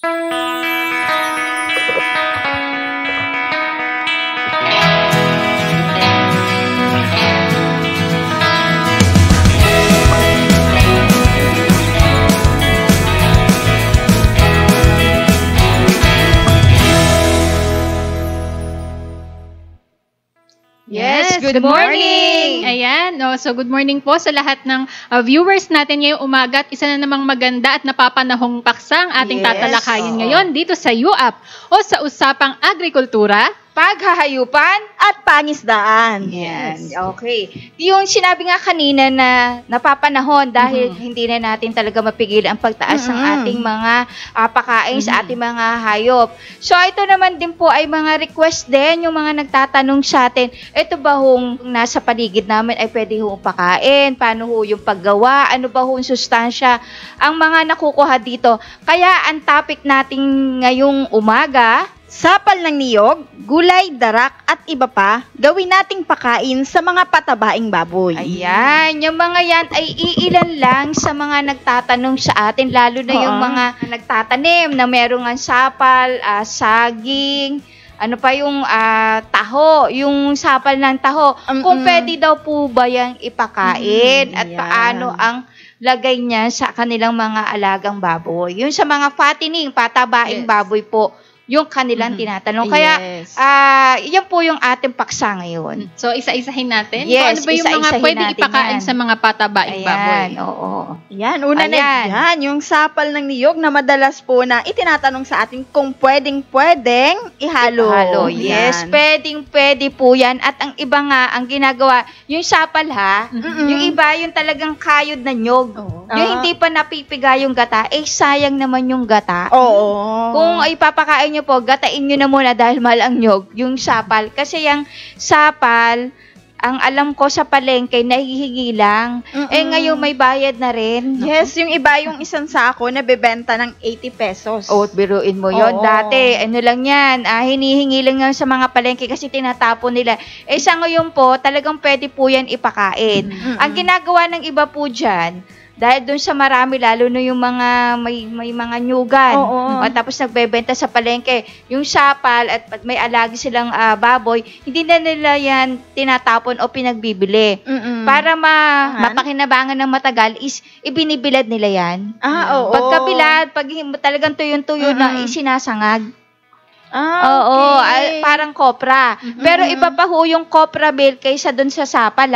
Yes, good morning! Ayan, so good morning po sa lahat ng viewers natin ngayong umaga. At isa na namang maganda at napapanahong paksa ang ating tatalakayin ngayon dito sa UAP o sa Usapang Agrikultura, Paghahayupan at Pangisdaan. Yes. Okay. Yung sinabi nga kanina na napapanahon dahil hindi na natin talaga mapigil ang pagtaas ng ating mga pakain sa ating mga hayop. So ito naman din po ay mga request din, yung mga nagtatanong sa atin, ito ba hong nasa paligid namin ay pwede hong pakain? Paano ho yung paggawa? Ano ba hong sustansya ang mga nakukuha dito? Kaya ang topic natin ngayong umaga, sapal ng niyog, gulay, darak at iba pa, gawin nating pakain sa mga patabaing baboy. Ayan, yung mga yan ay iilan lang sa mga nagtatanong sa atin, lalo na yung mga nagtatanim na merong ang sapal, saging, ano pa yung taho, yung sapal ng taho. Kung pwede daw po ba yung ipakain at paano ang lagay niya sa kanilang mga alagang baboy. Yung sa mga fattening, patabaing baboy po, yung kanilang tinatanong. Kaya, yan po yung ating paksa ngayon. So, isa-isahin natin? Yes, so, ano ba yung mga pwede ipakain sa mga patabaing baboy? Oo. Yan, una na yan, yung sapal ng niyog na madalas po na itinatanong sa atin kung pwedeng ihalo. Yes, pwede po yan. At ang iba nga, ang ginagawa, yung sapal yung iba yung talagang kayod na nyog. Yung hindi pa napipiga yung gata, sayang naman yung gata. Kung ipapakain nyo po, gatain nyo na muna dahil mahal ang nyog, yung sapal. Kasi yung sapal, ang alam ko sa palengke, nahihingi lang. Ngayon may bayad na rin. Yes, yung iba yung isang sako na bebenta ng 80 pesos. Biruin mo yon. Dati, ano lang yan, hinihingi lang yan sa mga palengke kasi tinatapon nila. Sa ngayon po, talagang pwede po yan ipakain. Ang ginagawa ng iba po dyan, dahil doon sa marami, lalo na yung mga may mga nyugan. Tapos nagbebenta sa palengke. Yung sapal at may alagi silang baboy, hindi na nila yan tinatapon o pinagbibili. Para mapakinabangan ng matagal is ibinibilad nila yan. Pagkabilad, pag talagang tuyo-tuyo na isinasangag. Parang kopra. Pero iba pa ho yung kopra meal kaysa dun sa sapal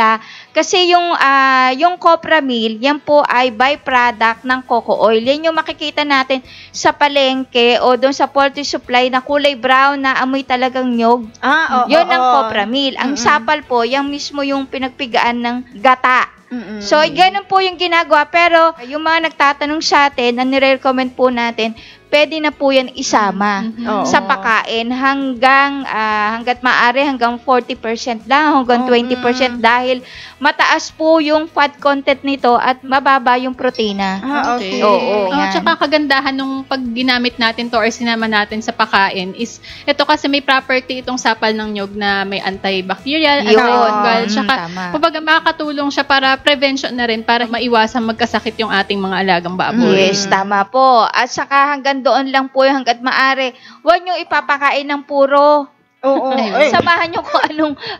kasi yung kopra meal, yan po ay byproduct ng coco oil. Yan yung makikita natin sa palengke o dun sa poultry supply na kulay brown na amoy talagang nyog. Yun ang kopra meal. Ang sapal po, yan mismo yung pinagpigaan ng gata. So, ganun po yung ginagawa. Pero, yung mga nagtatanong sa atin, ang nire-recommend po natin, pwede na po yan isama sa pakain hanggat maaari, hanggang 40% lang, hanggang 20% dahil mataas po yung fat content nito at mababa yung protina. Okay. Tsaka kagandahan nung pag ginamit natin to or sinama natin sa pakain is, ito kasi may property itong sapal ng nyog na may antibacterial, antifungal, tsaka kumbaga makakatulong siya para prevention na rin para maiwasan magkasakit yung ating mga alagang baboy. Yes, tama po. At saka hanggang doon lang po hanggat maaari. Huwag nyo ipapakain ng puro. Samahan nyo kung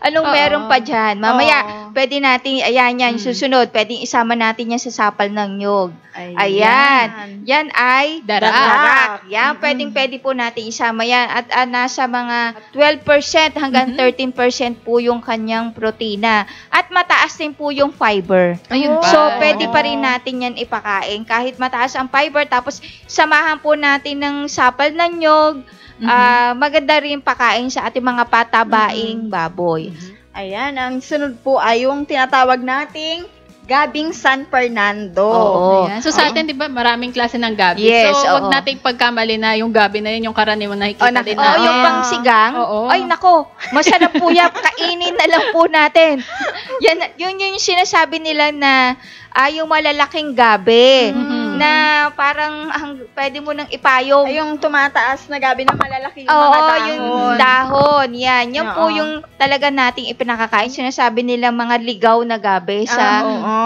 anong meron pa dyan. Mamaya, pwede natin, yan, susunod, pwedeng isama natin yan sa sapal ng nyog. Ayan. Yan ay darak. Yan, pwede po natin isama yan. At nasa mga 12% hanggang 13% po yung kanyang protina. At mataas din po yung fiber. So, pwede pa rin natin yan ipakain. Kahit mataas ang fiber, tapos samahan po natin ng sapal ng nyog, maganda rin pakain sa ating mga patabaing baboy. Ayan, ang sunod po ay yung tinatawag nating gabing San Fernando. So sa atin, di ba, maraming klase ng gabi. Yes, so, wag nating pagkamali na yung gabi na yun, yung karaniwan nakikita din natin. Yung pangsigang, ay nako, masarap po yan, kainin na lang po natin. Yun yung sinasabi nila na yung malalaking gabi. na parang pwede mo nang ipayong. Ay, yung tumataas na gabi na malalaki yung mga dahon. yung dahon. Yan po yung talaga nating ipinakakain. Sinasabi nila mga ligaw na gabi sa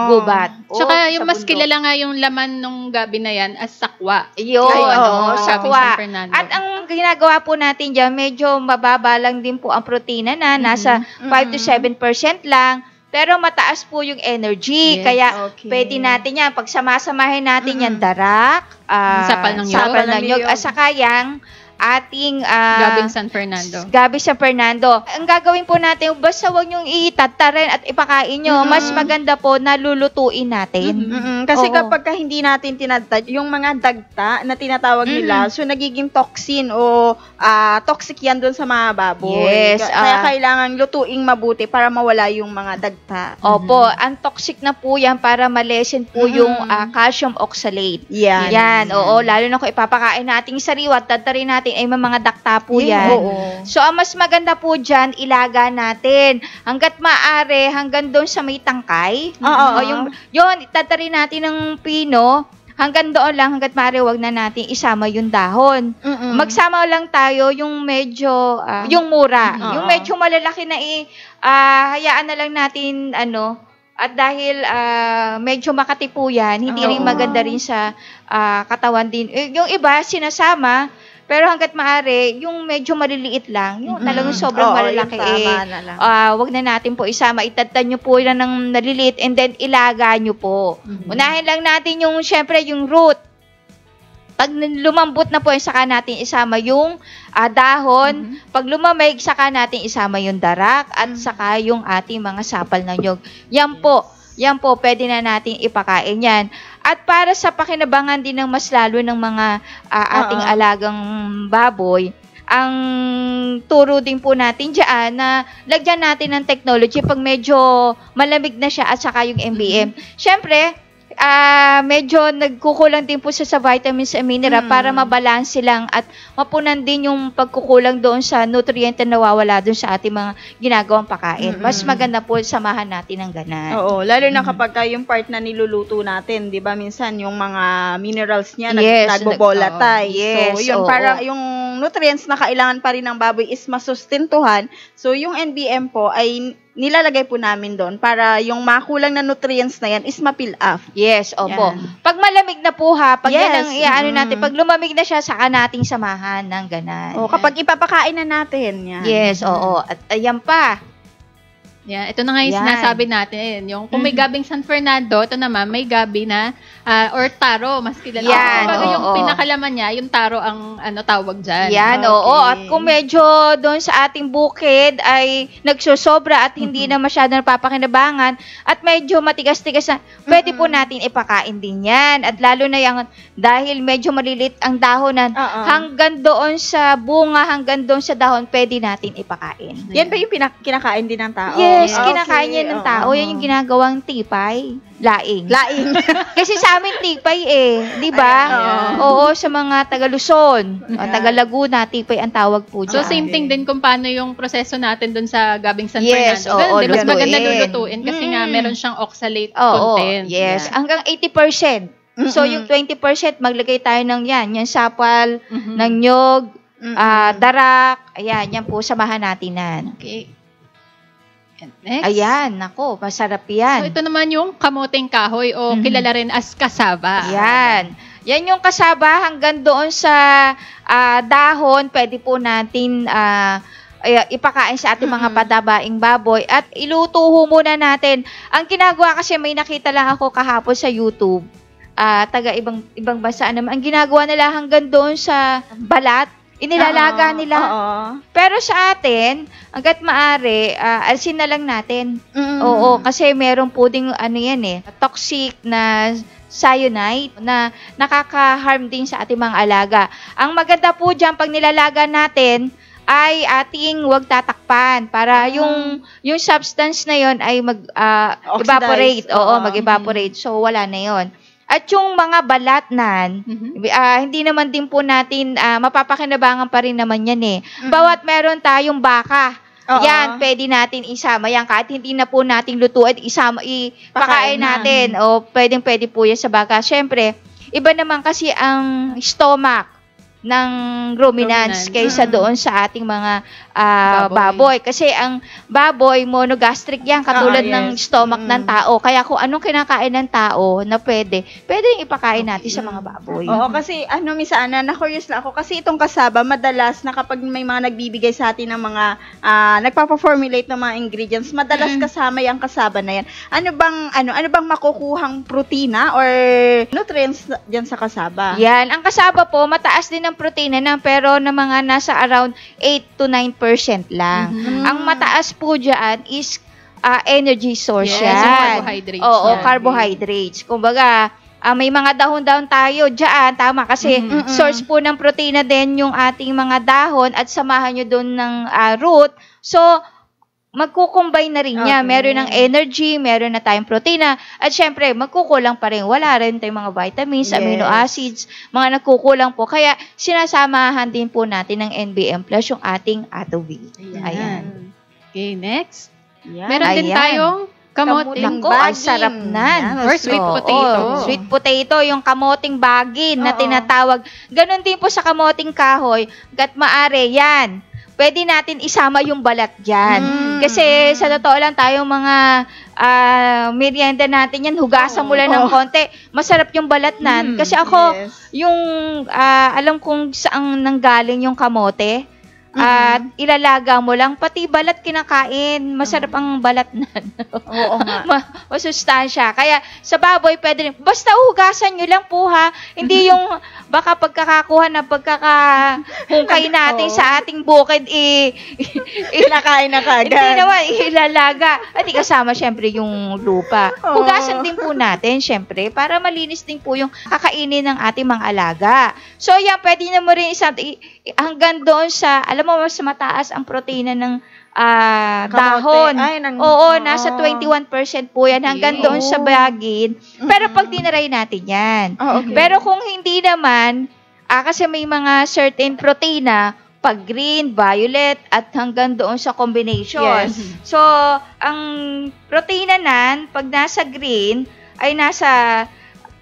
gubat. Tsaka yung mas kilala nga yung laman ng gabi na yan as sakwa. Yun, sakwa. San Fernando. At ang ginagawa po natin dyan, medyo mababa lang din po ang protina na nasa 5 to 7% lang. Pero mataas po yung energy. Kaya pwede natin yan. Pag samasamahin natin yan, darak, sapal ng nyog, at saka yang ating Gabing San Fernando. Gabi San Fernando. Ang gagawin po natin, basta huwag niyong itatarin at ipakain nyo. Mas maganda po na lulutuin natin. Kasi kapag hindi natin tinatad, yung mga dagta na tinatawag nila, so nagiging toxin o toxic yan doon sa mga baboy. Yes. Kaya kailangan lutuing mabuti para mawala yung mga dagta. Opo, ang toxic na po yan para malesen po yung calcium oxalate. Yan, oo. Lalo na kung ipapakain natin sariwa, tatarin natin ay may mga dakta po yan. So, ang mas maganda po dyan, ilaga natin. Hanggat maaari, hanggang doon sa may tangkay. Yun, itatarin natin ng pino. Hanggang doon lang, hanggat maaari, wag na natin isama yung dahon. Magsama lang tayo yung medyo, yung mura. Yung medyo malalaki na hayaan na lang natin, at dahil medyo makati po yan, hindi rin maganda rin sa katawan din. Yung iba, sinasama, pero hanggat maaari, yung medyo maliliit lang, yung talagang sobrang malalaki, wag na natin po isama. Itatan nyo po yan ng naliliit and then ilaga nyo po. Unahin lang natin yung, syempre, yung root. Pag lumambot na po, saka natin isama yung dahon. Pag lumamig, saka natin isama yung darak at saka yung ating mga sapal ng nyog. Yan po, pwede na natin ipakain yan. At para sa pakinabangan din ng mas lalo ng mga ating alagang baboy, ang turo din po natin dyan na lagyan natin ng technology pag medyo malamig na siya at saka yung MBM. Siyempre, medyo nagkukulang din po siya sa vitamins and mineral para mabalanse lang at mapunan din yung pagkukulang doon sa nutriente na nawawala doon sa ating mga ginagawang pakain. Mas maganda po samahan natin ng ganan. Oo, lalo na kapag yung part na niluluto natin, 'di ba? Minsan yung mga minerals niya nagbobolatay. So, yun para yung nutrients na kailangan pa rin ng baboy is masustentuhan. So, yung NBM po ay nilalagay po namin doon para yung makulang na nutrients na yan is ma-fill up. Yes, opo. Pag malamig na po pag yan ang natin, pag lumamig na siya, saka nating samahan ng ganan. Kapag ipapakain na natin yan. Yes, oo. At ayan pa. Yan, ito na nga yung sinasabi natin. Yung kung may gabing San Fernando, ito naman may gabi na or taro, mas kilala. Yan, yung pinakalaman niya, yung taro ang tawag dyan. Yan, oo. At kung medyo doon sa ating bukid ay nagsusobra at hindi na masyado napapakinabangan at medyo matigas-tigas na, pwede po natin ipakain din yan. At lalo na yung dahil medyo malilit ang dahonan, hanggang doon sa bunga, hanggang doon sa dahon, pwede natin ipakain. Yan ba yung kinakain din ng tao? Yes, kinakain yan ng tao. Yan yung ginagawang tipay. Laing. Kasi sa amin tipay di ba? Oo, sa mga taga-Luzon, taga-Laguna, tipay ang tawag po dyan. So, same thing din kung paano yung proseso natin dun sa gabing San Fernando. Mas maganda lulutuin kasi nga meron siyang oxalate content. Yes, hanggang 80%. So, yung 20%, maglagay tayo ng yan sapal, ng nyog, darak, yan po, samahan natin yan. Okay. Next. Ayan, nako, masarap yan. So, ito naman yung kamoteng kahoy o kilala rin as kasaba. Yan. Yan yung kasaba hanggang doon sa dahon, pwede po natin ipakain sa ating mga padabaing baboy at iluto muna natin. Ang ginagawa kasi may nakita lang ako kahapon sa YouTube, taga ibang bansa naman. Ang ginagawa nila hanggang doon sa balat, inilalaga nila. Pero sa atin, hanggat maaari, alsin na lang natin. Oo, kasi meron po ding toxic na cyanide na nakaka-harm din sa ating mga alaga. Ang maganda po dyan, pag nilalaga natin, ay ating wag tatakpan para yung substance na yon ay mag-evaporate. Mag-evaporate. So, wala na yon. At yung mga balatnan, hindi naman din po natin, mapapakinabangan pa rin naman yan Bawat meron tayong baka, yan, pwede natin isama yan. Kahit hindi na po natin lutuin, ipakain natin. O pwede po yan sa baka. Siyempre, iba naman kasi ang stomach ng ruminants kaysa doon sa ating mga baboy. Kasi ang baboy, monogastric yan, katulad ng stomach ng tao. Kaya kung anong kinakain ng tao na pwede yung ipakain natin sa mga baboy. Oo, kasi minsan, na-curious na ako, kasi itong kasaba, madalas na kapag may mga nagbibigay sa atin ng mga, nagpapaformulate ng mga ingredients, madalas kasama yung kasaba na yan. Ano bang makukuhang protina or nutrients dyan sa kasaba? Yan, ang kasaba po, mataas din ang protina pero na mga nasa around 8 to 9% lang. Ang mataas po dyan is energy source yan. Carbohydrates. Oo, carbohydrates. Kumbaga, may mga dahon-dahon tayo dyan, tama, kasi source po ng protina din yung ating mga dahon at samahan nyo doon ng root. So, magkukumbine na rin niya. Meron ng energy, meron na tayong protina, at syempre, magkukulang pa rin. Wala rin tayong mga vitamins, amino acids, mga nagkukulang po. Kaya, sinasamahan din po natin ng NBM Plus yung ating Atovi. Ayan. Okay, next. Meron din tayong kamoting bagin. Ay, sarap na. Or sweet potato. Sweet potato, yung kamoting bagin na tinatawag. Ganon din po sa kamoting kahoy. Gat maari, yan. Pwede natin isama yung balat dyan. Kasi sa totoo lang tayong mga merienda natin yan, hugasan mo lang ng konti. Masarap yung balat nan. Kasi ako, yung alam kong saan nanggaling yung kamote, at ilalaga mo lang, pati balat kinakain. Masarap ang balat nan. Oo nga. Masustansya. Kaya sa baboy, pwede rin. Basta hugasan nyo lang po ha. Hindi yung baka pagkakakuha na pagkakahungkay natin sa ating bukid, kinakain na kagad. Hindi naman, ilalaga. At kasama syempre yung lupa. Hugasan din po natin, syempre, para malinis din po yung kakainin ng ating mga alaga. So, yan, pwede na mo rin hanggang doon sa, alam mo, mas mataas ang protina ng dahon. Nasa 21% po yan hanggang doon sa bagin. Pero pag dinaray natin yan. Pero kung hindi naman, kasi may mga certain protina, pag green, violet, at hanggang doon sa combination. So, ang protina nan, pag nasa green, ay nasa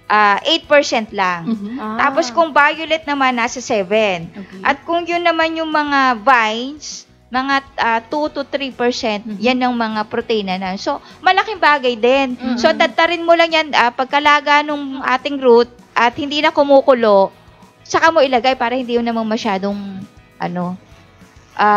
8% lang. Tapos kung violet naman, nasa 7. At kung yun naman yung mga vines, mga 2 to 3%, yan ang mga protina na. So, malaking bagay din. So, tatarin mo lang yan, pagkalaga nung ating root, at hindi na kumukulo, saka mo ilagay para hindi yun namang masyadong,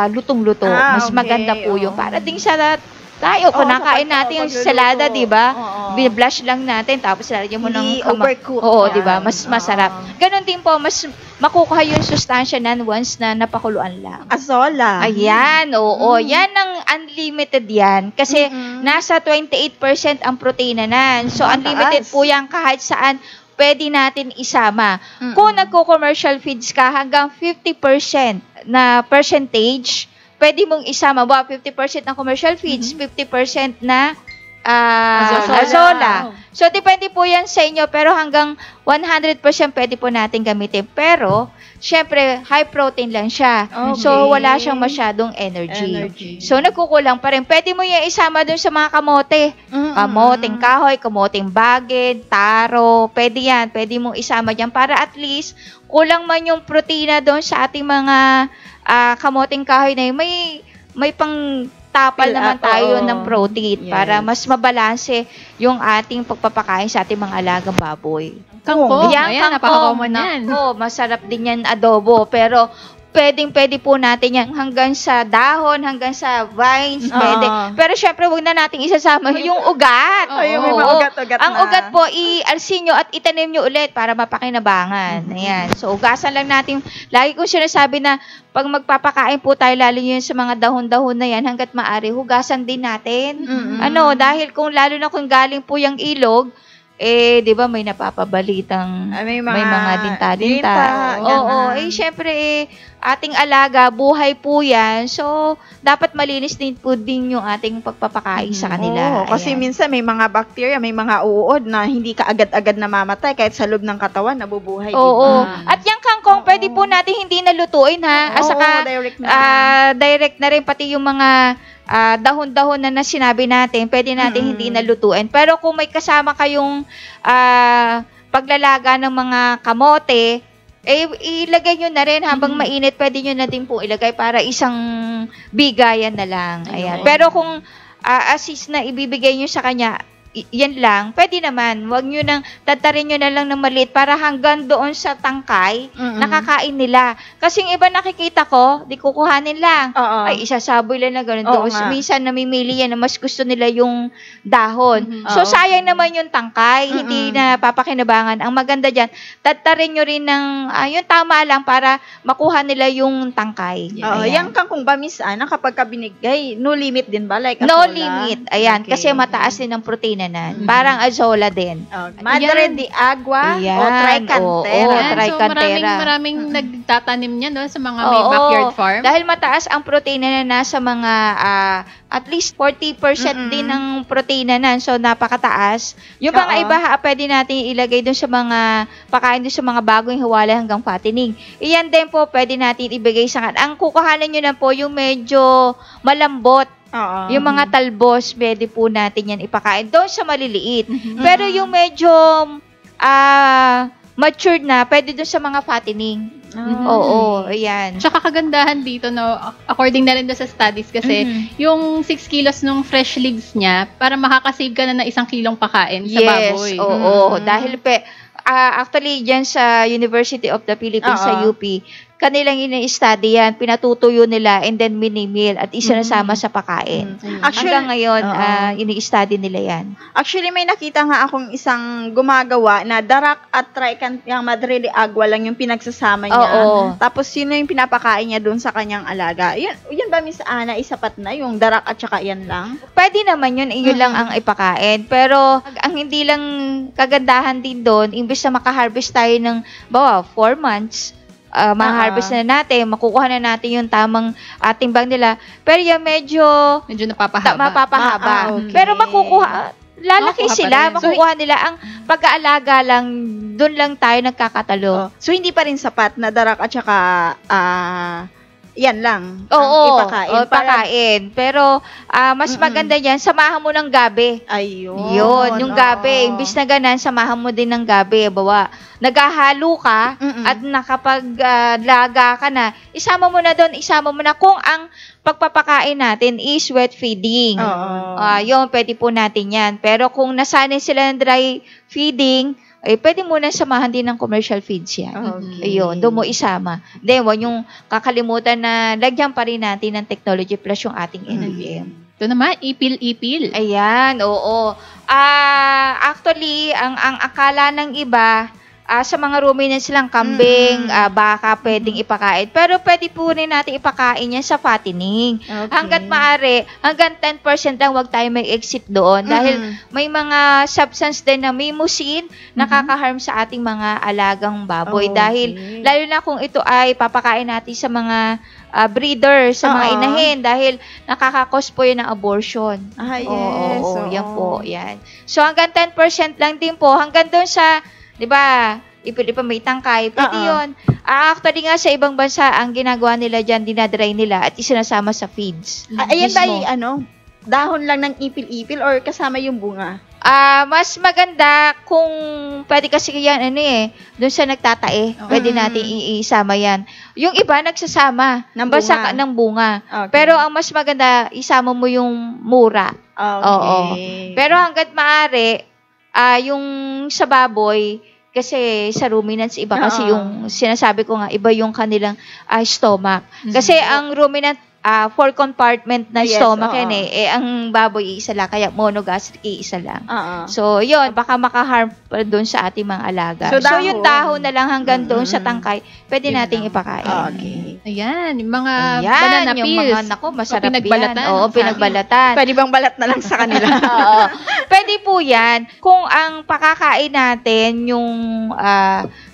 lutong-luto. Mas maganda po yun. Para ding sa tayo, nakain natin yung salada, di ba? Blush lang natin, tapos lalagyan mo ng overcook. Oo, di ba? Mas masarap. Ganon din po, mas makukuha yung sustansya nan once na napakuluan lang. Azola. Ayan, oo. Yan ang unlimited yan. Kasi nasa 28% ang protina nan. So, unlimited po yan kahit saan pwede natin isama. Kung nagko-commercial feeds ka, hanggang 50% na percentage, pwede mong isama, 50% na commercial feeds, 50% na azola. So, depende po yan sa inyo, pero hanggang 100% pwede po natin gamitin. Pero, syempre, high protein lang siya. So, wala siyang masyadong energy. So, nagkukulang pa rin. Pwede mo yung isama dun sa mga kamote. Kamoting kahoy, kamoting bagid, taro. Pwede yan. Pwede mong isama dyan para at least, kulang man yung protina doon sa ating mga kamoting kahoy na yun, may pang tapal naman tayo ng protein para mas mabalanse yung ating pagpapakain sa ating mga alagang baboy. Kangkong. Ayan, napaka-common yan. Masarap din yan adobo, pero pwede po natin yan hanggang sa dahon, hanggang sa vines, pwede. Pero syempre, huwag na nating isasama yung ugat. Ang ugat po, i-alsin nyo at itanim nyo ulit para mapakinabangan. Ayan. So, ugasan lang natin. Lagi kong sinasabi na pag magpapakain po tayo, lalo yun sa mga dahon-dahon na yan, hanggat maaari, hugasan din natin. Dahil lalo na kung galing po yung ilog, di ba may napapabalitang may mga dinta-dinta. Syempre, ating alaga, buhay po yan. So, dapat malinis din po din yung ating pagpapakain sa kanila. Kasi minsan may mga bacteria, may mga uod na hindi ka agad-agad namamatay kahit sa loob ng katawan, nabubuhay. At yung kangkong, pwede po natin hindi nalutuin ha. Saka, direct na rin pati yung mga dahon-dahon na sinabi natin, pwede natin hindi nalutuin. Pero kung may kasama kayong paglalaga ng mga kamote, ilagay nyo na rin habang mainit, pwede nyo na din po ilagay para isang bigayan na lang. Ayan. Pero kung assist na ibibigay nyo sa kanya, yan lang, pwede naman. Huwag nyo nang, tatarin nyo na lang ng maliit para hanggang doon sa tangkay, nakakain nila. Kasi yung iba nakikita ko, di kukuhanin lang. Ay, isasaboy lang na gano'n. Minsan namimili yan na mas gusto nila yung dahon. So, sayang naman yung tangkay. Hindi na papakinabangan. Ang maganda dyan, tatarin nyo rin ng, yung tama lang para makuha nila yung tangkay. Yan kung bamisana, kapag binigay, no limit din ba? Like no limit. Ayan. Okay. Kasi mataas din ang protein. Parang azola din. Madre de agua o tricantera. So, maraming nagtatanim niya no, sa mga may backyard farm. Dahil mataas ang protein na nasa mga at least 40% din ng protein na so napakataas. Yung mga iba pwede natin ilagay doon sa mga pakain doon sa mga bagong hiwalay hanggang fattening. Iyan din po pwede natin ibigay sa kan. Ang kukuhanan nyo na po yung medyo malambot. Yung mga talbos, pwede po natin yan ipakain doon sa maliliit. Pero yung medyo matured na, pwede doon sa mga fattening. Oo, ayan. Tsaka kagandahan dito, no, according na rin doon sa studies kasi, yung 6 kilos nung fresh leaves niya, para makakasave ka na ng 1 kilong pakain sa baboy. Yes, oo. Dahil actually, dyan sa University of the Philippines, sa UP, kanilang ini-study yan, pinatutuyo nila, and then mini-meal, at isinasama sa pakain. Actually, hanggang ngayon, ini-study nila yan. Actually, may nakita nga akong isang gumagawa na darak at yung Madre de agua lang yung pinagsasama niya. Tapos, sino yung pinapakain niya doon sa kanyang alaga? Yun ba, Miss Ana, isapat na yung darak at saka yan lang? Pwede naman yun, yun lang ang ipakain. Pero, ang hindi lang kagandahan din doon, imbes na makaharvest tayo ng, 4 months, ma-harvest na natin, makukuha na natin yung tamang timbang nila. Pero yung medyo mapapahaba. Okay. Pero makukuha, lalaki sila, makukuha nila. Ang pag-aalaga lang, doon lang tayo nagkakatalo. So, hindi pa rin sapat na darak at saka yan lang. Ipakain. Pero, mas maganda yan, samahan mo ng gabi. Ayun. Yun, yung gabi. Imbis na ganan, samahan mo din ng gabi. Bawa, naghahalo ka at nakapaglaga ka na, isama mo na doon, kung ang pagpapakain natin is wet feeding. Yun, pwede po natin yan. Pero kung nasanay sila ng dry feeding, pwede muna samahan din ng commercial feeds yan. Ayun, doon mo isama. Then, huwag yung kakalimutan na lagyan pa rin natin ng technology plus yung ating NVM. Ito naman, ipil-ipil. Ayan, oo. Actually, ang akala ng iba, sa mga ruminants lang, kambing, baka pwedeng ipakain. Pero pwede po rin natin ipakain yan sa fattening. Hanggat maaari, hanggang 10% lang wag tayo may exit doon. Dahil may mga substance din na may musin, nakaka-harm sa ating mga alagang baboy. Dahil, lalo na kung ito ay papakain natin sa mga breeder, sa mga inahin. Dahil nakaka-cause po yun ng abortion. Yan po. Yan. So, hanggang 10% lang din po. Hanggang doon sa, di ba, ipilipa may tangkay, pwede yun. Actually nga sa ibang bansa, ang ginagawa nila dyan, dinadry nila at isinasama sa feeds. Ayan ba dahon lang ng ipil-ipil or kasama yung bunga? Mas maganda kung pwede kasi yan, doon sa nagtatae, pwede natin isama yan. Yung iba nagsasama ng bunga. Pero ang mas maganda, isama mo yung mura. Pero hanggat maaari, yung sa baboy, kasi sa ruminants, iba kasi yung sinasabi ko nga, iba yung kanilang stomach. Kasi ang ruminant, 4 compartment na stomach yan ang baboy isa lang, kaya monogastric isa lang. So, yun, baka makaharm pa doon sa ating mga alaga. So yung dahon na lang hanggang doon sa tangkay, pwede nating ipakain. Ayan, yung mga banana peels. Yung mga, masarap pinagbalatan. Pinagbalatan. Pwede bang balat na lang sa kanila? Pwede po yan. Kung ang pakakain natin, yung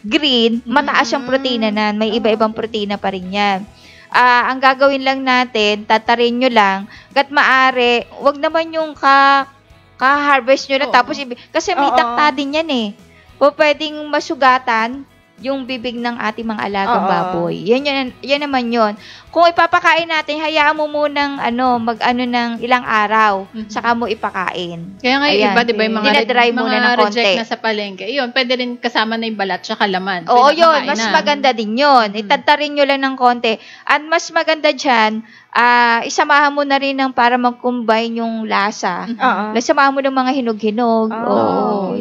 green, mataas yung protina na, may iba-ibang protina pa rin yan. Ang gagawin lang natin, tatarin nyo lang, kat maaari, wag naman yung ka-harvest nyo na, tapos kasi may takta din yan O pwedeng masugatan, yung bibig ng ating mga alagang baboy. Yan naman yun. Kung ipapakain natin, hayaan mo munang mag-ano ng ilang araw, saka mo ipakain. Kaya nga iba, di ba, yung mga dinadry muna ng konti. Reject na sa palengke. Yun, pwede rin kasama na yung balat tsaka laman. Oo, yun. Mas maganda din yun. Itadtarin nyo lang ng konti. At mas maganda dyan, isamahan mo na rin ng para mag-combine yung lasa. Isamahan mo ng mga hinog-hinog.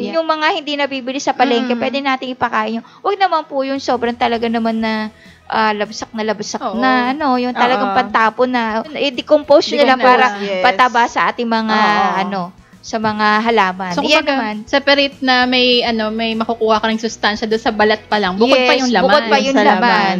Yung mga hindi nabibili sa palengke, pwede natin ipakain yung. Huwag naman po yung sobrang talaga naman na labsak na yung talagang pantapon na i-decompose nila para pataba sa ating mga sa mga halaman. So, naman, separate na may makukuha ka ng sustansya doon sa balat pa lang. Bukod pa yung laman. Bukod pa yung laman.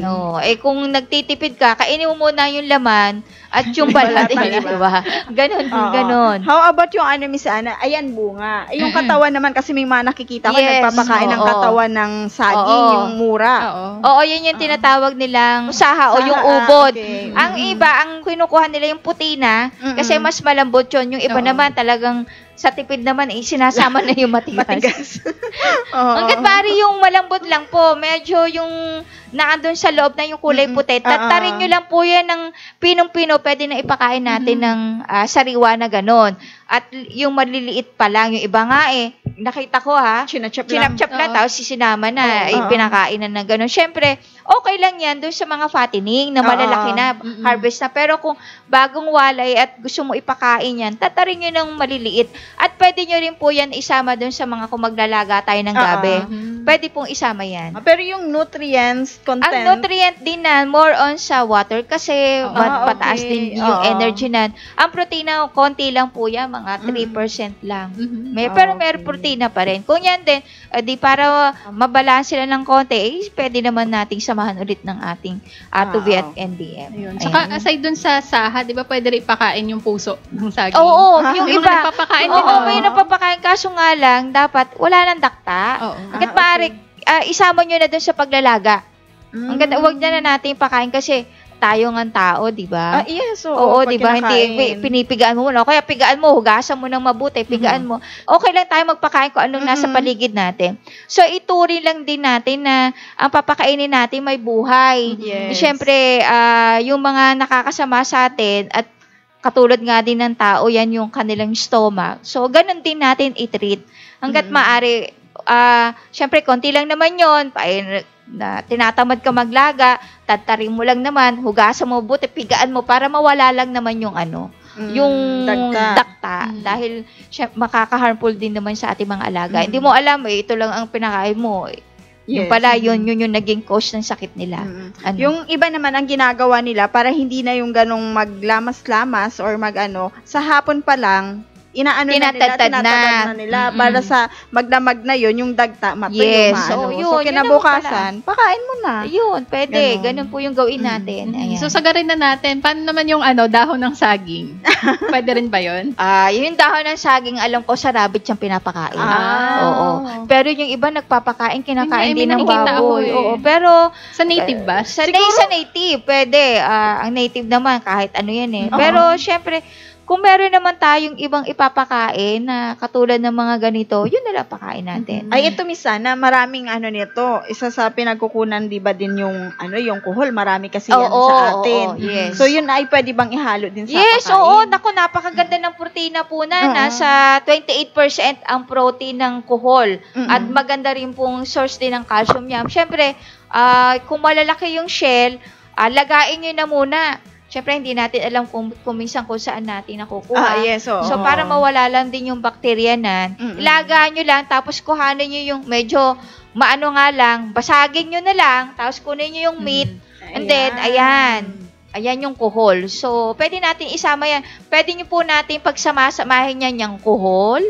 Kung nagtitipid ka, kainin mo muna yung laman at yung balat, diba? Ganon. How about yung Miss Ana? Ayan, bunga. Yung katawan naman, kasi may mga nakikita ko, nagpapakain ng katawan ng saging, yung mura. Oo, yun yung tinatawag nilang saha o yung ubod. Okay. Ang iba, ang kinukuha nila yung putina, kasi mas malambot yun. Yung iba naman talagang sa tipid naman, sinasama na yung matigas. Hanggat pari yung malambot lang po, medyo yung naandun sa loob na yung kulay puti, tattarin nyo lang po yan ng pinong-pino, pwede na ipakain natin ng sariwa na ganon. At yung maliliit pa lang, yung iba nga nakita ko chinap-chap lang, tapos sinama na, pinakain na ganon. Siyempre, okay lang yan doon sa mga fattening na malalaki na, harvest na. Pero kung bagong walay at gusto mo ipakain yan, tatarin nyo ng maliliit. At pwede nyo rin po yan isama doon sa mga kung maglalaga tayo ng gabi. Pwede pong isama yan. Pero yung nutrients content? Ang nutrient din na, more on sa water kasi pataas din yung energy na. Ang protina, konti lang po yan, mga 3% lang. Pero may protina pa rin. Kung yan din, di para mabalance sila ng konti, pwede naman nating samahan ulit ng ating Tubi at NBM. Ayun. Saka aside dun sa saha, di ba pwede rin ipakain yung puso ng saging? Oo, yung iba. Napapakain may napapakain. Kaso nga lang, dapat wala nang dakta. Hanggat maaari, isama nyo na dun sa paglalaga. Hanggat huwag na natin pakain kasi tayo ng tao, di ba? Yes, oo, di ba? Hindi, pinipigaan mo muna. Kaya pigaan mo, hugasan mo ng mabuti, pigaan mo. Okay lang tayo magpakain kung anong nasa paligid natin. So, ituri lang din natin na ang papakainin natin may buhay. Siyempre, yung mga nakakasama sa atin at katulad nga din ng tao, yan yung kanilang stomach. So, ganun din natin i-treat. Hanggat maaari, siyempre, konti lang naman yun. Na tinatamad ka maglaga, tatarin mo lang naman, hugasan mo buti, pigaan mo para mawala lang naman yung yung dakta. Dahil makaka-harmful din naman sa ating mga alaga. Hindi mo alam, ito lang ang pinakain mo. Yung pala, yun yung naging cause ng sakit nila. Yung iba naman, ang ginagawa nila, para hindi na yung ganong maglamas-lamas or sa hapon pa lang, tinatad na nila para sa magdamag na yun, yung dagta matuyo. So, kinabukasan, pakain mo na. Yun, pwede. Ganun po yung gawin natin. So, sagarin na natin. Paano naman yung dahon ng saging? Pwede rin ba yun? Yung dahon ng saging, alam ko, sa rabbit siyang pinapakain. Oo. Pero yung iba nagpapakain, kinakain din ng baboy. Oo. Pero, sa native ba? Sa native, pwede. Ang native naman, kahit ano yan Pero, syempre, kung meron naman tayong ibang ipapakain na katulad ng mga ganito, yun na lang pakain natin. Ay, ito na maraming nito. Isa sa pinagkukunan, di ba din yung kuhol, marami kasi yan sa atin. Yes. So, yun ay pwede bang ihalo din sa pakain? Oo. Naku, napakaganda ng protina po na. Nasa 28% ang protein ng kuhol. At maganda rin pong source din ng calcium yan. Siyempre, kung malalaki yung shell, lagain nyo na muna. Siyempre, hindi natin alam kung minsan kung saan natin nakukuha. So, para mawala lang din yung bakterya ilagaan nyo lang, tapos kuhanin nyo yung medyo maano nga lang, basagin nyo na lang, tapos kunin nyo yung meat, and then, ayan yung kuhol. So, pwede natin isama yan. Pwede nyo po natin pagsama-samahin yan yung kuhol,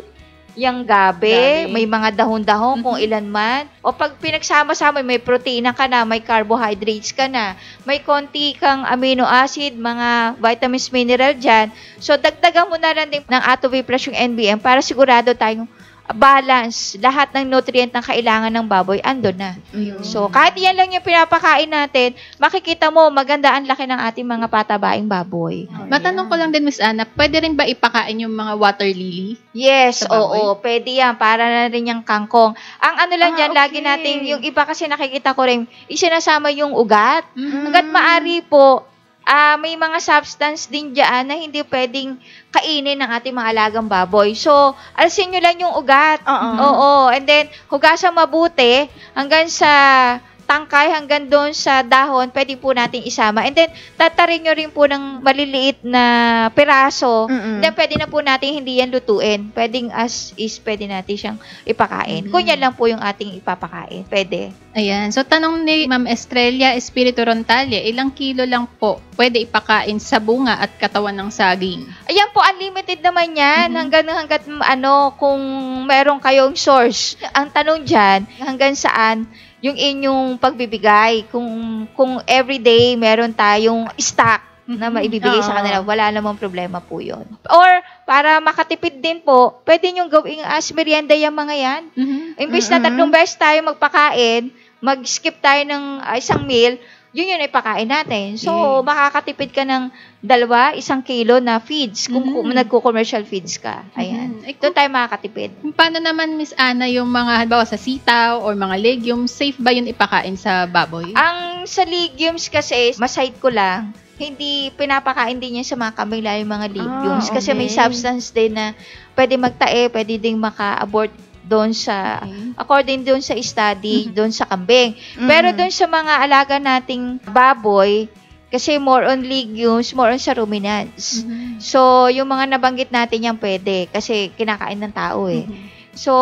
yung gabi, may mga dahon-dahon kung ilan man. O pag pinagsama-sama, may protein ka na, may carbohydrates ka na, may konti kang amino acid, mga vitamins, mineral dyan. So, dagdagan mo na lang din ng Atovi Plus yung NBM para sigurado tayong balance, lahat ng nutrient na kailangan ng baboy, ando na. So, kahit yan lang yung pinapakain natin, makikita mo, maganda ang laki ng ating mga patabaing baboy. Matanong ko lang din, Miss Ana, pwede rin ba ipakain yung mga water lily? Yes, oo, pwede yan. Para na rin yung kangkong. Ang ano lang dyan, lagi natin, yung iba kasi nakikita ko rin, isinasama yung ugat. Hanggat maari po, may mga substance din dyan na hindi pwedeng kainin ng ating mga alagang baboy. So, alsin nyo lang yung ugat. Oo. And then, hugasan mabuti hanggang sa tangkay, hanggang doon sa dahon, pwede po natin isama. And then, tatarin nyo rin po ng maliliit na piraso. Then, pwede na po natin hindi yan lutuin. Pwedeng as is, pwede natin siyang ipakain. Kung yan lang po yung ating ipapakain. Pwede. Ayan. So, tanong ni Ma'am Estrella Espiritu Rontalia, ilang kilo lang po pwede ipakain sa bunga at katawan ng saging? Ayan po, unlimited naman yan. Hanggat kung meron kayong source. Ang tanong dyan, hanggang saan yung inyong pagbibigay. Kung everyday meron tayong stock na maibibigay sa kanila, wala namang problema po yun. Or, para makatipid din po, pwede nyong gawing as merienda yung mga yan. Imbis na 3 beses tayo magpakain, mag-skip tayo ng isang meal, yun ipakain natin. So, makakatipid ka ng 1 kilo na feeds kung nagko-commercial feeds ka. Ayan. Doon tayo makakatipid. Paano naman, Miss Ana, yung mga, halimbawa sa sitaw or mga legumes, safe ba yun ipakain sa baboy? Ang sa legumes kasi, maside ko lang, hindi pinapakain din yan sa mga kamila yung mga legumes. Kasi may substance din na pwede magtae, pwede ding maka-abort doon sa, according doon sa study, doon sa kambing. Pero doon sa mga alaga nating baboy, kasi more on legumes, more on sa ruminants. So, yung mga nabanggit natin yan pwede, kasi kinakain ng tao eh. So,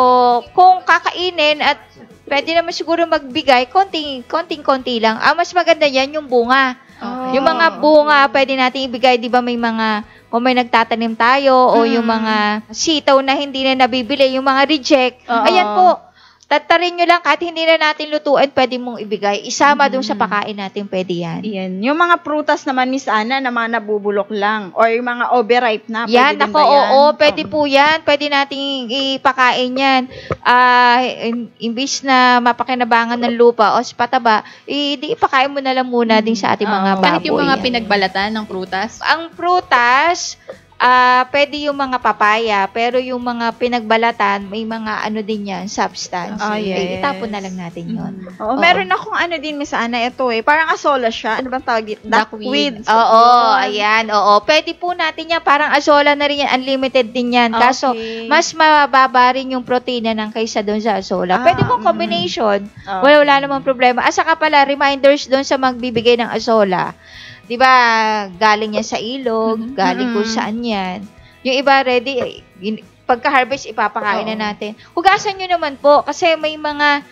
kung kakainin at pwede naman siguro magbigay, konting-konti lang. Mas maganda yan yung bunga. Yung mga bunga, pwede natin ibigay, di ba may mga, kung may nagtatanim tayo, o yung mga sitaw na hindi na nabibili, yung mga reject, ayan po, tatarin nyo lang, kahit hindi na natin lutuin, pwede mong ibigay. Isama doon sa pakain natin, pwede yan. Yan. Yung mga prutas naman, Miss Ana, na mga nabubulok lang, or yung mga overripe na, yan, pwede din ba yan? Oo, pwede po yan. Pwede natin ipakain yan. Imbis na mapakinabangan ng lupa o sa pataba, di ipakain mo na lang muna din sa ating mga baboy. Kahit yung mga pinagbalatan ng prutas? Ang prutas, pwede yung mga papaya, pero yung mga pinagbalatan, may mga din yan, substance. Yes. Itapon na lang natin yun. Meron akong din, Miss Ana, ito parang asola siya. Ano bang tawag dito? Duckweed. Ayan. Pwede po natin yan, parang asola na rin yan, unlimited din yan. Kaso, mas mababa rin yung protina ng kaysa doon sa asola. Pwede mo combination. Wala namang problema. Saka pala, reminders doon sa magbibigay ng asola. Diba, galing yan sa ilog, galing kung saan yan. Yung iba ready, pagka-harvest, ipapakain na natin. Hugasan nyo naman po, kasi may mga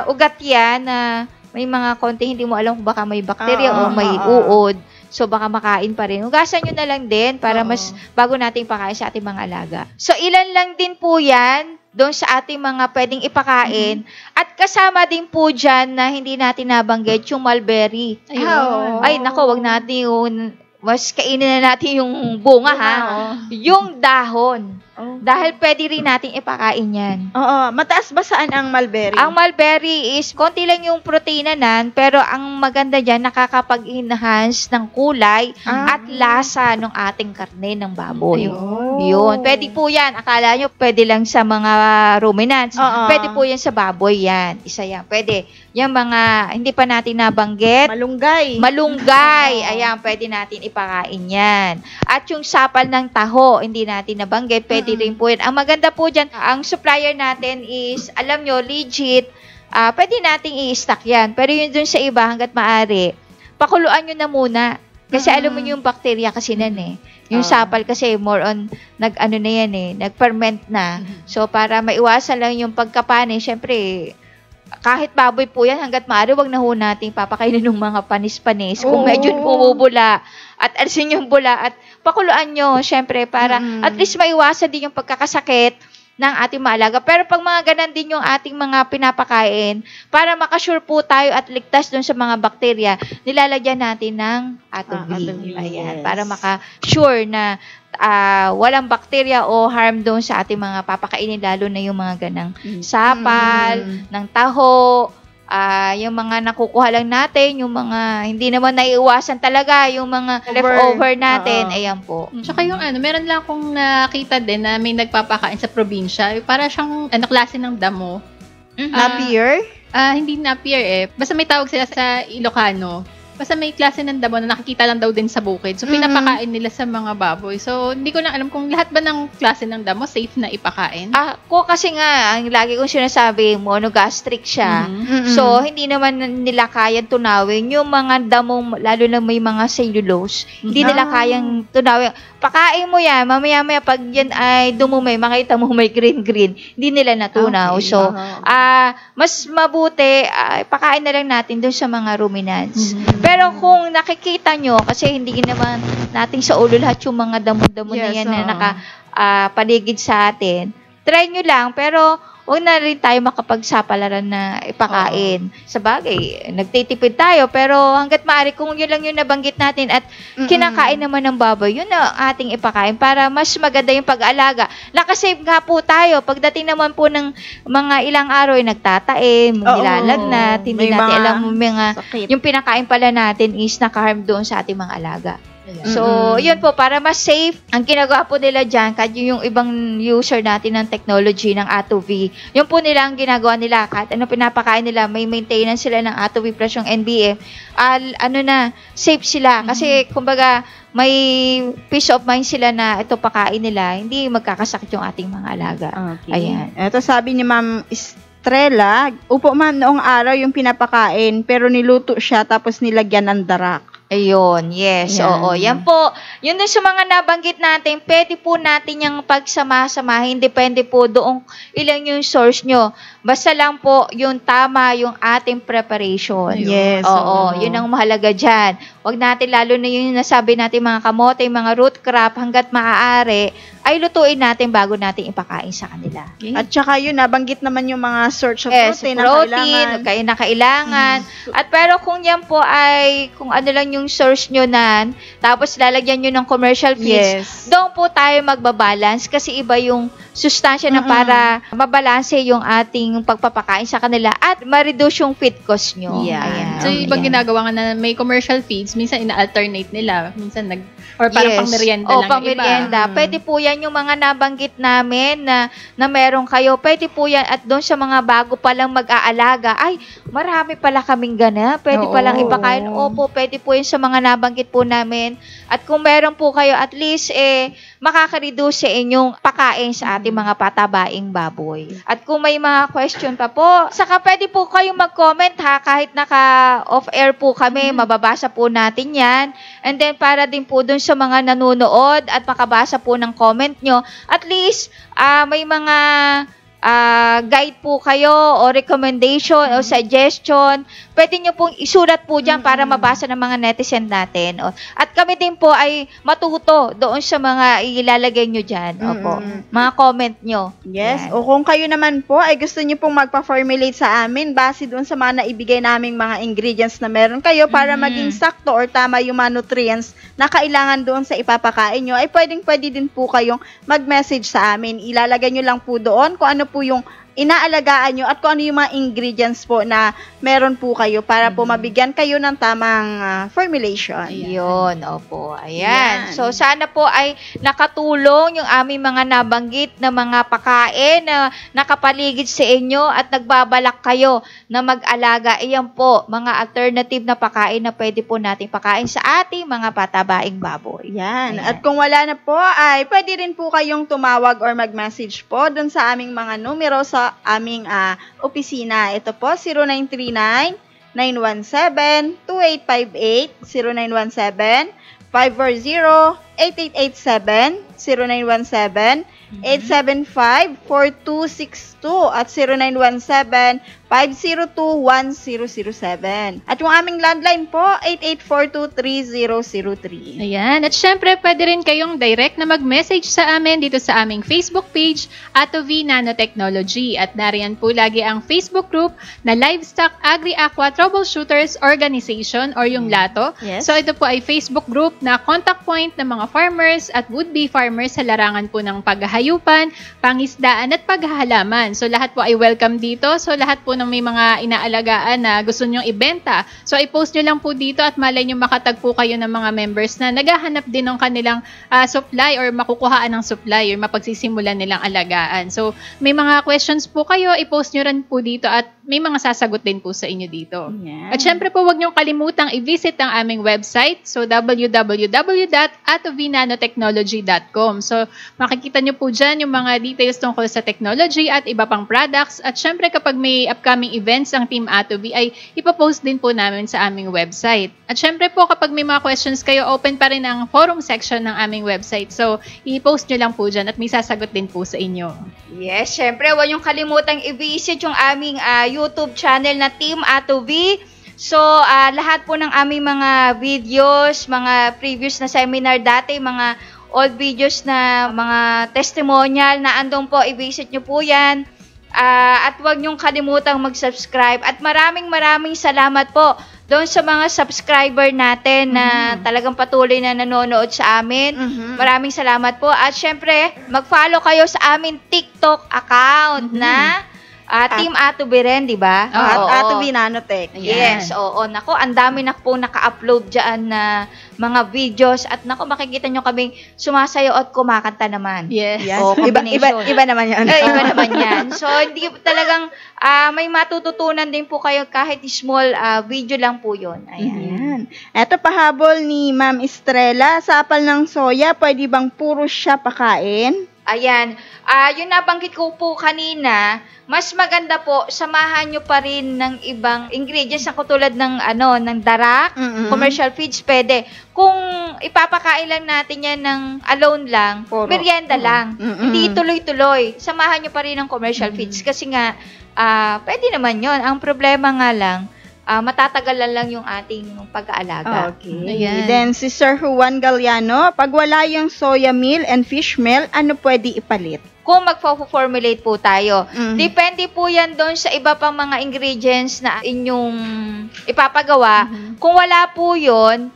ugat yan na may mga konti, hindi mo alam kung baka may bakterya o may uod. So, baka makain pa rin. Hugasan nyo na lang din para mas bago nating pakain sa ating mga alaga. So, ilan lang din po yan doon sa ating mga pwedeng ipakain. At kasama din po dyan na hindi natin nabanggit yung mulberry. Ay, nako, wag natin yung mas kainin na natin yung bunga, yung dahon. Dahil pwede rin natin ipakain yan. Mataas ba saan ang mulberry? Ang mulberry is, konti lang yung protina nan, pero ang maganda dyan, nakakapag-enhance ng kulay at lasa ng ating karne ng baboy. Yun. Pwede po yan. Akala nyo, pwede lang sa mga ruminants. Pwede po yan sa baboy yan. Isa yan. Pwede. Yung mga, hindi pa natin nabanggit. Malunggay. Ayan, pwede natin ipakain yan. At yung sapal ng taho, hindi natin nabanggit. Pwede rin po yan. Ang maganda po dyan, ang supplier natin is, alam nyo, legit, pwede nating i-stock yan. Pero yun dun sa iba, hanggat maaari, pakuluan nyo na muna. Kasi alam mo yung bacteria kasi nan Yung sapal kasi more on, nag-ferment na. So, para maiwasan lang yung pagkapani, syempre, kahit baboy po yan, hanggat maaari, wag na ho natin papakainin ng mga panis-panis. Kung medyo bumubula, at alisin yung bula, at pakuluan nyo, syempre, para at least maiwasan din yung pagkakasakit ng ating maalaga. Pero pag mga ganan din yung ating mga pinapakain, para makasure po tayo at ligtas dun sa mga bakterya, nilalagyan natin ng atubig. Ayan, para makasure na walang bakterya o harm doon sa ating mga papakainin, lalo na yung mga ganang sapal, ng taho, yung mga nakukuha lang natin, yung mga hindi naman naiiwasan talaga, yung mga leftover natin, ayan po. Tsaka yung meron lang akong nakita din na may nagpapakain sa probinsya, para siyang klase ng damo. Napier? Hindi napier Basta may tawag sila sa Ilocano. Basta may klase ng damo na nakikita lang daw din sa bukid. So, pinapakain nila sa mga baboy. So, hindi ko na alam kung lahat ba ng klase ng damo safe na ipakain. Ko kasi nga, ang lagi kong sinasabi, monogastric siya. So, hindi naman nila kayang tunawin yung mga damong, lalo na may mga cellulose. Hindi nila kayang tunawin. Pakain mo yan, mamaya-maya pag yan ay dumumay, makita mo may green-green. Hindi nila natunaw. Okay. So, mas mabuti, pakain na lang natin doon sa mga ruminants. Pero kung nakikita nyo, kasi hindi naman natin sa ulo lahat yung mga damo-damo na yan na nakapaligid sa atin, try nyo lang, pero huwag na rin tayo makapagsapalaran na ipakain. Sa bagay, nagtitipid tayo, pero hanggat maaari, kung yun lang yung nabanggit natin at kinakain naman ng baboy, yun na ating ipakain para mas maganda yung pag-aalaga. Nakasave nga po tayo. Pagdating naman po ng mga ilang araw, ay nagtatae, nilalagnat, hindi natin alam yung pinakain pala natin is nakaharm doon sa ating mga alaga. So, yun po, para mas safe, ang ginagawa po nila dyan, kahit yung ibang user natin ng technology ng A2V, yun po nila ang ginagawa nila, kahit ano pinapakain nila, may maintenance sila ng A2V plus yung NBM, safe sila. Kasi, kumbaga, may peace of mind sila na ito pakain nila, hindi magkakasakit yung ating mga alaga. Okay. Ayan. Ito sabi ni Ma'am Estrella, upo ma'am, noong araw yung pinapakain, pero niluto siya, tapos nilagyan ng darak. Ayun, yes, oo. Yan po, yun din sa mga nabanggit natin, pwede po natin yung pagsama-samahin, depende po doon ilang yung source nyo. Basta lang po yung tama yung ating preparation. Yes. Oo, yun ang mahalaga dyan. Huwag natin, lalo na yung nasabi natin mga kamote, mga root crop, hanggat maaari, ay lutuin natin bago natin ipakain sa kanila. Okay. At saka yun, nabanggit naman yung mga source of protein na kailangan. At pero kung yan po ay, kung ano lang yung source nyo nan, tapos lalagyan nyo ng commercial feeds, doon po tayo magbabalance kasi iba yung sustansya na para mabalanse yung ating pagpapakain sa kanila at ma-reduce yung feed cost nyo. Yeah. So, yung ibang ginagawa nga na may commercial feeds, minsan ina-alternate nila, minsan or parang pang-merienda lang pang-merienda. Pwede po yan yung mga nabanggit namin na meron kayo. Pwede po yan at doon sa mga bago palang mag-aalaga, ay, marami pala kaming gana. Pwede palang ipakain. Opo, pwede po yan sa mga nabanggit po namin. At kung meron po kayo, at least, makaka-reduce sa inyong pakain sa ating mga patabaing baboy. At kung may mga question pa po, saka pwede po kayong mag-comment kahit naka-off-air po kami, mababasa po natin yan. And then, para din po dun sa mga nanonood at makabasa po ng comment nyo, at least, may mga guide po kayo o recommendation o suggestion, pwede nyo pong isulat po dyan para mabasa ng mga netizen natin. At kami din po ay matuto doon sa mga ilalagay nyo dyan. Opo. Mga comment nyo. Yes. Yan. O kung kayo naman po ay gusto nyo pong magpa-formulate sa amin base doon sa mga naibigay naming mga ingredients na meron kayo para maging sakto or tama yung mga nutrients na kailangan doon sa ipapakain nyo, ay pwede din po kayong mag-message sa amin. Ilalagay nyo lang po doon kung ano po yung inaalagaan nyo at kung ano yung mga ingredients po na meron po kayo para po mabigyan kayo ng tamang formulation. Ayun, opo. Ayan. So, sana po ay nakatulong yung aming mga nabanggit na mga pakain na nakapaligid sa inyo at nagbabalak kayo na mag-alaga. Iyan po, mga alternative na pakain na pwede po natin pakain sa ating mga patabaing baboy. Yan. Ayan. At kung wala na po, ay pwede rin po kayong tumawag or mag-message po dun sa aming mga numero sa aming opisina. Ito po, 0939-917-2858, 0917-540-8887, 0917-875-4262, at 502-1007. At yung aming landline po, 8842-3003. Ayan. At syempre, pwede rin kayong direct na mag-message sa amin dito sa aming Facebook page, Atovi Nanotechnology. At nariyan po lagi ang Facebook group na Livestock Agri-Aqua Troubleshooters Organization or yung LATO. Yes. So ito po ay Facebook group na contact point ng mga farmers at would-be farmers sa larangan po ng paghahayupan, pangisdaan at paghahalaman. So lahat po ay welcome dito. So lahat po ng may mga inaalagaan na gusto nyong ibenta. So i-post nyo lang po dito at malay nyo makatagpo kayo ng mga members na naghahanap din ng kanilang supply or makukuhaan ng supply or mapagsisimulan nilang alagaan. So may mga questions po kayo, i-post nyo rin po dito at may mga sasagot din po sa inyo dito. Yeah. At syempre po, huwag niyong kalimutang i-visit ang aming website. So, www.atovinanotechnology.com. So, makikita niyo po dyan yung mga details tungkol sa technology at iba pang products. At syempre, kapag may upcoming events ang Team Atovi, ay ipapost din po namin sa aming website. At syempre po, kapag may mga questions kayo, open pa rin ang forum section ng aming website. So, i-post niyo lang po dyan at may sasagot din po sa inyo. Yes, syempre, huwag niyong kalimutang i-visit yung aming YouTube channel na Team Atovi. So, lahat po ng aming mga videos, mga previous na seminar dati, mga old videos na mga testimonial na andong po, i-visit nyo po yan. At huwag niyong kalimutang mag-subscribe. At maraming salamat po doon sa mga subscriber natin na talagang patuloy na nanonood sa amin. Maraming salamat po. At syempre, mag-follow kayo sa amin TikTok account na Team Atovi rin, di ba? Atovi Nanotech. Yes, oo. Nako, ang dami na po naka-upload dyan na mga videos. At nako, makikita nyo kaming sumasayaw at kumakanta naman. Yes. O, Iba naman yan. Iba naman yan. So, hindi talagang may matututunan din po kayo kahit small video lang po yun. Ayan. Ito pahabol ni Ma'am Estrella. Sapal ng soya, pwede bang puro siya pakain? Ayan. Yung nabanggit ko po kanina, mas maganda po, samahan nyo pa rin ng ibang ingredients na katulad ng, ng darak, commercial feeds, pwede. Kung ipapakain lang natin yan ng alone lang, merienda lang. Hindi tuloy-tuloy. Samahan nyo pa rin ng commercial feeds kasi nga, pwede naman yon. Ang problema nga lang, matatagalan lang yung ating pag-aalaga. Okay. Ayan. Then, si Sir Juan Galliano, pag wala yung soya meal and fish meal, ano pwede ipalit? Kung magpo-formulate po tayo. Depende po yan doon sa iba pang mga ingredients na inyong ipapagawa. Kung wala po yun,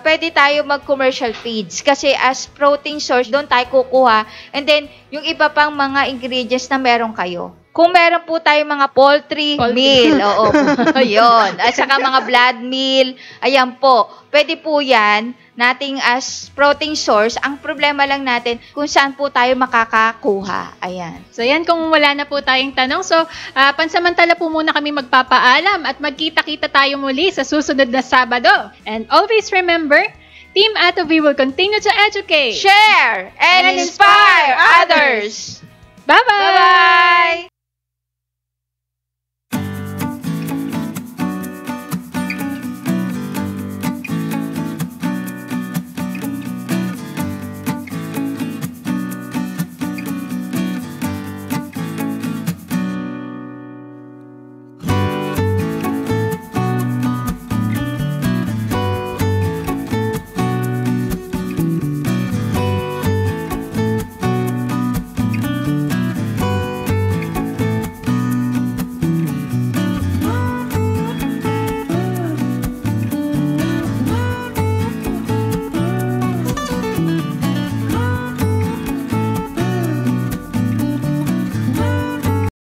pwede tayo mag-commercial feeds. Kasi as protein source, doon tayo kukuha. And then, yung iba pang mga ingredients na meron kayo. Kung meron po tayong mga poultry meal, oo, yun. At saka mga blood meal, ayan po. Pwede po yan nating as protein source. Ang problema lang natin kung saan po tayo makakakuha. Ayan. So yan, kung wala na po tayong tanong. So, pansamantala po muna kami magpapaalam at magkita-kita tayo muli sa susunod na Sabado. And always remember, Team Atovi will continue to educate, share, and inspire others. Bye-bye! Bye-bye!